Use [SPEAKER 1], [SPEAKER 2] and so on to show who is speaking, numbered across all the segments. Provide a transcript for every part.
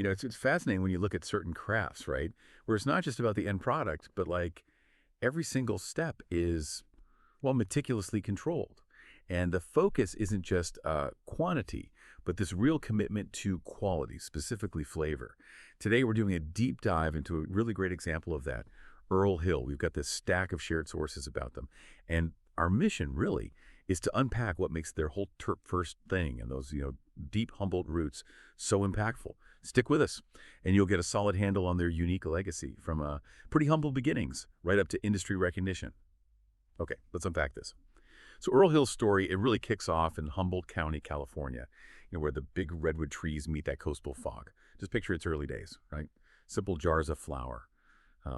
[SPEAKER 1] It's fascinating when you look at certain crafts, right? Where it's not just about the end product, but like every single step is, well, meticulously controlled. And the focus isn't just quantity, but this real commitment to quality, specifically flavor. Today, we're doing a deep dive into a really great example of that, Errl Hill. We've got this stack of shared sources about them. And our mission, really, is to unpack what makes their whole terp first thing and those, deep Humboldt roots so impactful. Stick with us, and you'll get a solid handle on their unique legacy from pretty humble beginnings right up to industry recognition. Okay, let's unpack this. So Errl Hill's story, it really kicks off in Humboldt County, California, where the big redwood trees meet that coastal fog. Just picture its early days, right? Simple jars of flour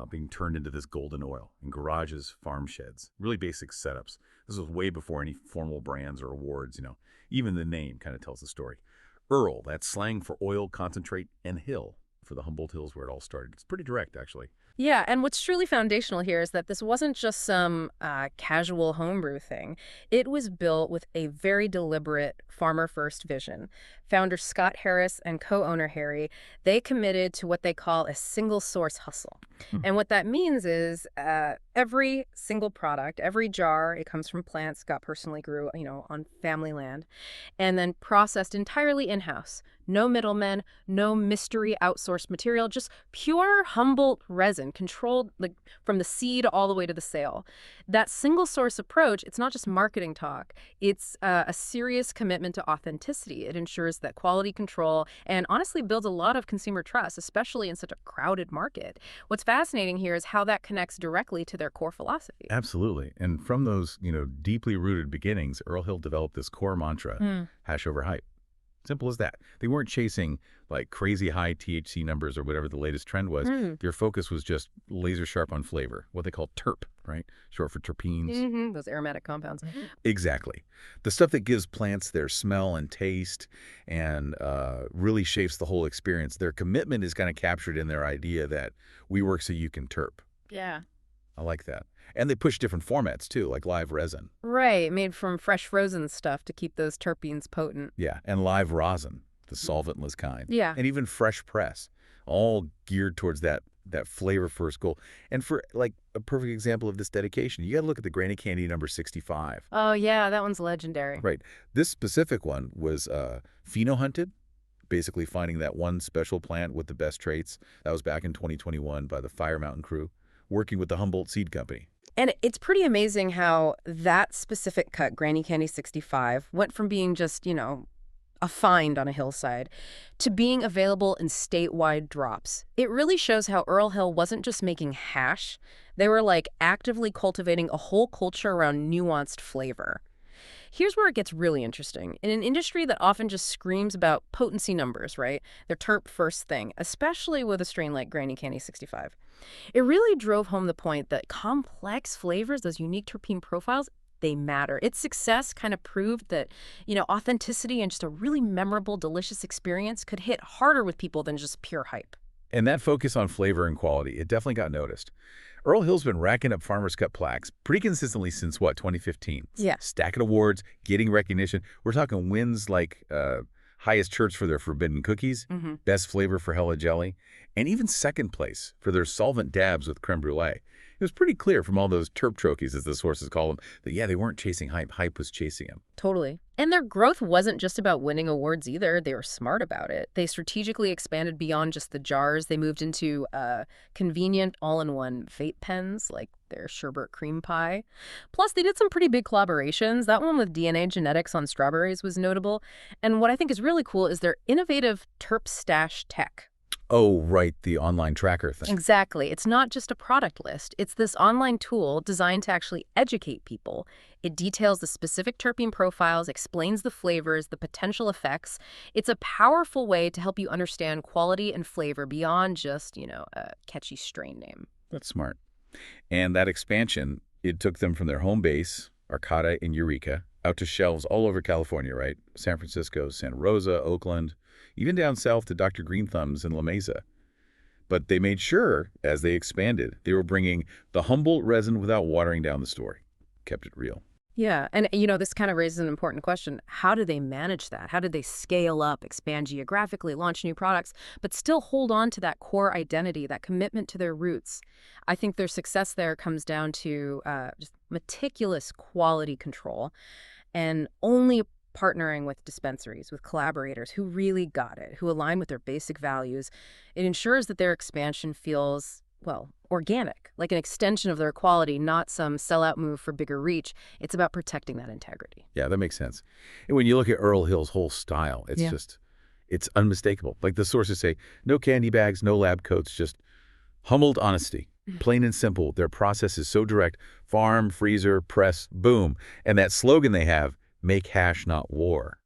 [SPEAKER 1] being turned into this golden oil in garages, farm sheds, really basic setups. This was way before any formal brands or awards, Even the name kind of tells the story. Errl, that's slang for oil, concentrate, and hill for the Humboldt Hills where it all started. It's pretty direct, actually.
[SPEAKER 2] Yeah, and what's truly foundational here is that this wasn't just some casual homebrew thing. It was built with a very deliberate farmer-first vision. Founder Scott Harris and co-owner Harry, they committed to what they call a single-source hustle. And what that means is every single product, every jar, it comes from plants Scott personally grew, on family land, and then processed entirely in-house. No middlemen, no mystery outsourced material, just pure Humboldt resin, controlled from the seed all the way to the sale. That single source approach, it's not just marketing talk. It's a serious commitment to authenticity. It ensures that quality control and honestly builds a lot of consumer trust, especially in such a crowded market. What's fascinating here is how that connects directly to their core philosophy.
[SPEAKER 1] Absolutely. And from those, deeply rooted beginnings, Errl Hill developed this core mantra, hash over hype. Simple as that. They weren't chasing like crazy high THC numbers or whatever the latest trend was. Their focus was just laser sharp on flavor, what they call terp, right? Short for terpenes.
[SPEAKER 2] Those aromatic compounds.
[SPEAKER 1] Exactly. The stuff that gives plants their smell and taste and really shapes the whole experience. Their commitment is kind of captured in their idea that we work so you can terp.
[SPEAKER 2] Yeah.
[SPEAKER 1] I like that. And they push different formats, too, like live resin.
[SPEAKER 2] Right, made from fresh frozen stuff to keep those terpenes potent.
[SPEAKER 1] Yeah, and live rosin, the solventless kind.
[SPEAKER 2] Yeah.
[SPEAKER 1] And even fresh press, all geared towards that flavor-first goal. And for, like, a perfect example of this dedication, you got to look at the Granny Candy number 65.
[SPEAKER 2] Oh, yeah, that one's legendary.
[SPEAKER 1] Right. This specific one was pheno hunted, basically finding that one special plant with the best traits. That was back in 2021 by the Fire Mountain crew, working with the Humboldt Seed Company.
[SPEAKER 2] And it's pretty amazing how that specific cut, Granny Candy 65, went from being just, a find on a hillside to being available in statewide drops. It really shows how Errl Hill wasn't just making hash. They were actively cultivating a whole culture around nuanced flavor. Here's where it gets really interesting. In an industry that often just screams about potency numbers, right? Their terp first thing, especially with a strain like Granny Candy 65. It really drove home the point that complex flavors, those unique terpene profiles, they matter. Its success kind of proved that, authenticity and just a really memorable, delicious experience could hit harder with people than just pure hype.
[SPEAKER 1] And that focus on flavor and quality, it definitely got noticed. Errl Hill's been racking up Farmer's Cup plaques pretty consistently since, 2015?
[SPEAKER 2] Yeah.
[SPEAKER 1] Stacking awards, getting recognition. We're talking wins like highest church for their forbidden cookies, best flavor for Hella Jelly, and even second place for their solvent dabs with creme brulee. It was pretty clear from all those terp trophies, as the sources call them, that, yeah, they weren't chasing hype. Hype was chasing them.
[SPEAKER 2] Totally. And their growth wasn't just about winning awards either. They were smart about it. They strategically expanded beyond just the jars. They moved into convenient all-in-one vape pens, like their sherbet cream pie. Plus, they did some pretty big collaborations. That one with DNA Genetics on strawberries was notable. And what I think is really cool is their innovative terp stash tech.
[SPEAKER 1] Oh, right, the online tracker thing.
[SPEAKER 2] Exactly. It's not just a product list. It's this online tool designed to actually educate people. It details the specific terpene profiles, explains the flavors, the potential effects. It's a powerful way to help you understand quality and flavor beyond just, a catchy strain name.
[SPEAKER 1] That's smart. And that expansion, it took them from their home base, Arcata in Eureka, out to shelves all over California, right? San Francisco, Santa Rosa, Oakland, even down south to Dr. Green Thumbs in La Mesa. But they made sure, as they expanded, they were bringing the Humboldt resin without watering down the story. Kept it real.
[SPEAKER 2] Yeah. And, this kind of raises an important question. How do they manage that? How do they scale up, expand geographically, launch new products, but still hold on to that core identity, that commitment to their roots? I think their success there comes down to just meticulous quality control and only partnering with dispensaries, with collaborators who really got it, who align with their basic values. It ensures that their expansion feels, well, organic, like an extension of their quality, not some sellout move for bigger reach. It's about protecting that integrity.
[SPEAKER 1] Yeah, that makes sense. And when you look at Errl Hill's whole style,
[SPEAKER 2] Yeah.
[SPEAKER 1] it's unmistakable. Like the sources say, no candy bags, no lab coats, just humbled honesty. Plain and simple. Their process is so direct. Farm, freezer, press, boom. And that slogan they have, make hash, not war.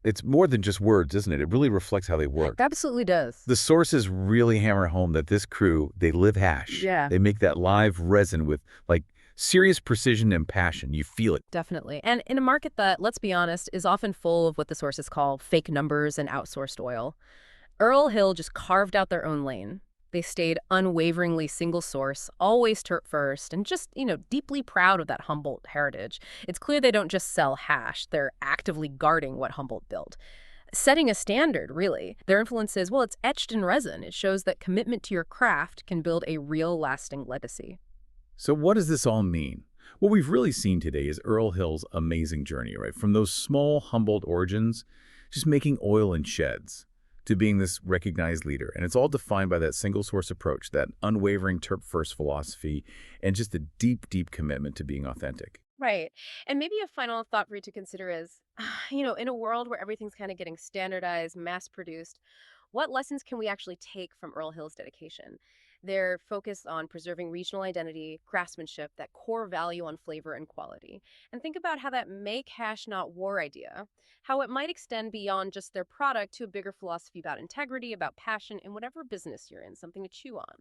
[SPEAKER 1] It's more than just words, isn't it? It really reflects how they
[SPEAKER 2] It
[SPEAKER 1] work.
[SPEAKER 2] absolutely does.
[SPEAKER 1] The sources really hammer home that this crew, they live hash.
[SPEAKER 2] Yeah.
[SPEAKER 1] They make that live resin with, like, serious precision and passion. You feel it.
[SPEAKER 2] Definitely. And in a market that, let's be honest, is often full of what the sources call fake numbers and outsourced oil, Errl Hill just carved out their own lane. They stayed unwaveringly single source, always terp first, and just, deeply proud of that Humboldt heritage. It's clear they don't just sell hash, they're actively guarding what Humboldt built. Setting a standard, really. Their influence is, well, it's etched in resin. It shows that commitment to your craft can build a real lasting legacy.
[SPEAKER 1] So what does this all mean? What we've really seen today is Errl Hill's amazing journey, right? From those small Humboldt origins, just making oil in sheds, to being this recognized leader. And it's all defined by that single source approach, that unwavering terp-first philosophy, and just a deep, deep commitment to being authentic.
[SPEAKER 2] Right. And maybe a final thought for you to consider is, in a world where everything's kind of getting standardized, mass produced, what lessons can we actually take from Earl Hill's dedication? Their focus on preserving regional identity, craftsmanship, that core value on flavor and quality. And think about how that make hash not war idea, how it might extend beyond just their product to a bigger philosophy about integrity, about passion, in whatever business you're in, something to chew on.